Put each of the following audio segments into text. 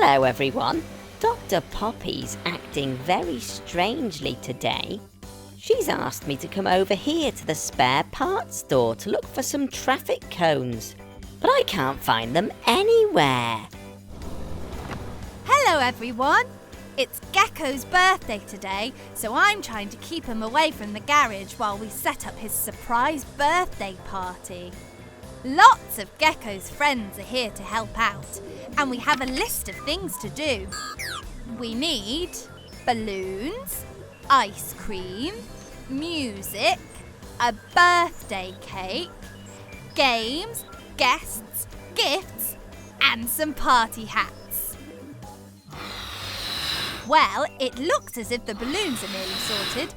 Hello everyone. Dr. Poppy's acting very strangely today. She's asked me to come over here to the spare parts store to look for some traffic cones, but I can't find them anywhere. Hello everyone. It's Gecko's birthday today, so I'm trying to keep him away from the garage while we set up his surprise birthday party. Lots of Gecko's friends are here to help out, and we have a list of things to do. We need balloons, ice cream, music, a birthday cake, games, guests, gifts, and some party hats. Well, it looks as if the balloons are nearly sorted.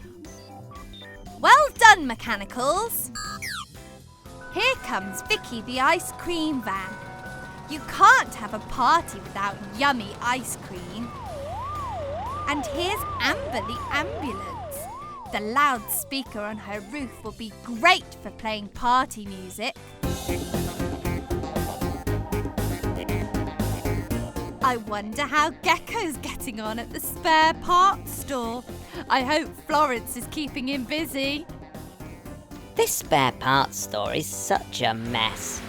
Well done, mechanicals! Here comes Vicky the ice cream van. You can't have a party without yummy ice cream. And here's Amber the ambulance. The loudspeaker on her roof will be great for playing party music. I wonder how Gecko's getting on at the spare parts store. I hope Florence is keeping him busy. This spare parts store is such a mess.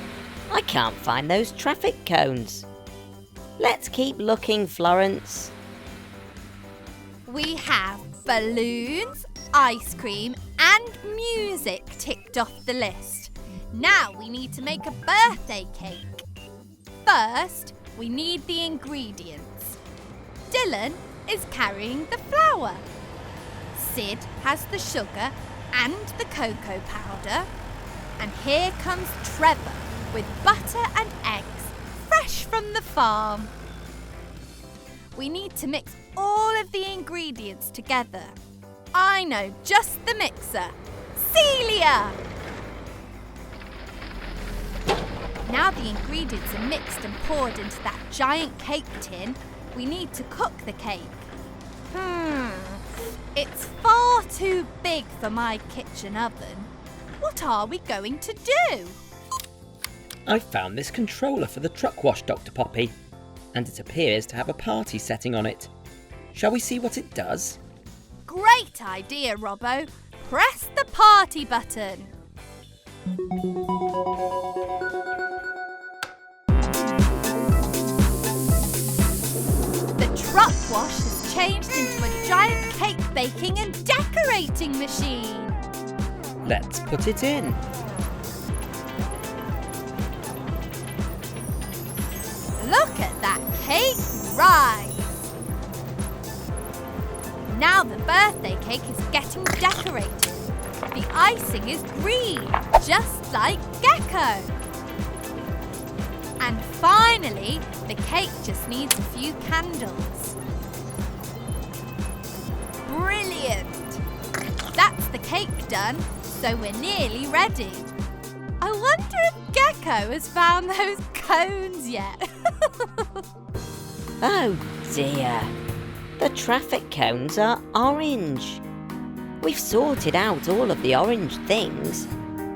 I can't find those traffic cones. Let's keep looking, Florence. We have balloons, ice cream and music ticked off the list. Now we need to make a birthday cake. First, we need the ingredients. Dylan is carrying the flour. Sid has the sugar and the cocoa powder. And here comes Trevor with butter and eggs, fresh from the farm. We need to mix all of the ingredients together. I know just the mixer. Celia! Now the ingredients are mixed and poured into that giant cake tin, we need to cook the cake. It's far too big for my kitchen oven. What are we going to do? I found this controller for the truck wash, Dr. Poppy, and it appears to have a party setting on it. Shall we see what it does? Great idea, Robbo. Press the party button. The truck wash has changed into a giant cake baking and decorating machine. Let's put it in. Look at that cake rise! Now the birthday cake is getting decorated. The icing is green, just like Gecko. And finally, the cake just needs a few candles. Brilliant! That's the cake done, so we're nearly ready. I wonder if Gecko has found those cones yet. Oh dear. The traffic cones are orange. We've sorted out all of the orange things,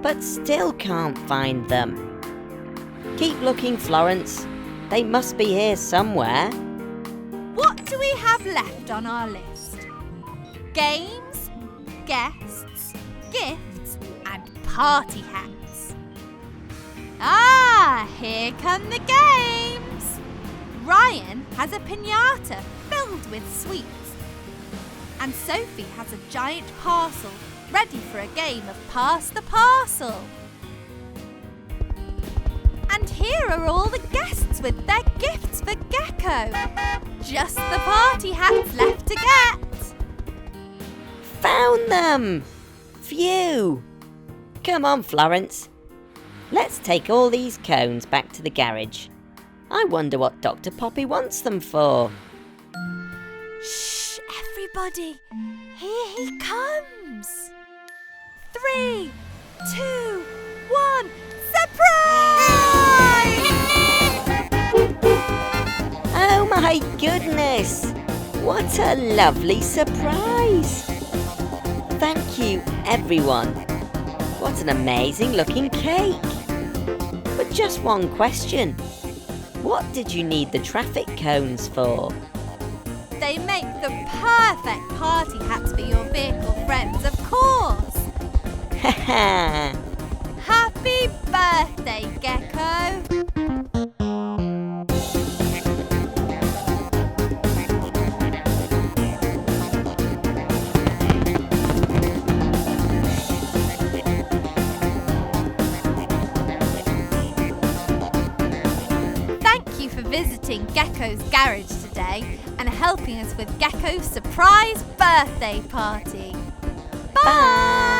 but still can't find them. Keep looking, Florence. They must be here somewhere. What do we have left on our list? Games, guests, gifts, and party hats. Ah, here come the games. Ryan has a piñata filled with sweets. And Sophie has a giant parcel ready for a game of Pass the Parcel. And here are all the guests with their gifts for Gecko. Just the party hats left to get. Found them! Phew! Come on, Florence. Let's take all these cones back to the garage. I wonder what Dr. Poppy wants them for. Shh, everybody. Here he comes. 3, 2, 1. Surprise! Oh my goodness! What a lovely surprise! Thank you, everyone. What an amazing looking cake. But just one question. What did you need the traffic cones for? They make the perfect party hats for your vehicle friends, of course. Haha! Happy birthday, Gecko! Thank you for visiting Gecko's garage today and helping us with Gecko's surprise birthday party. Bye!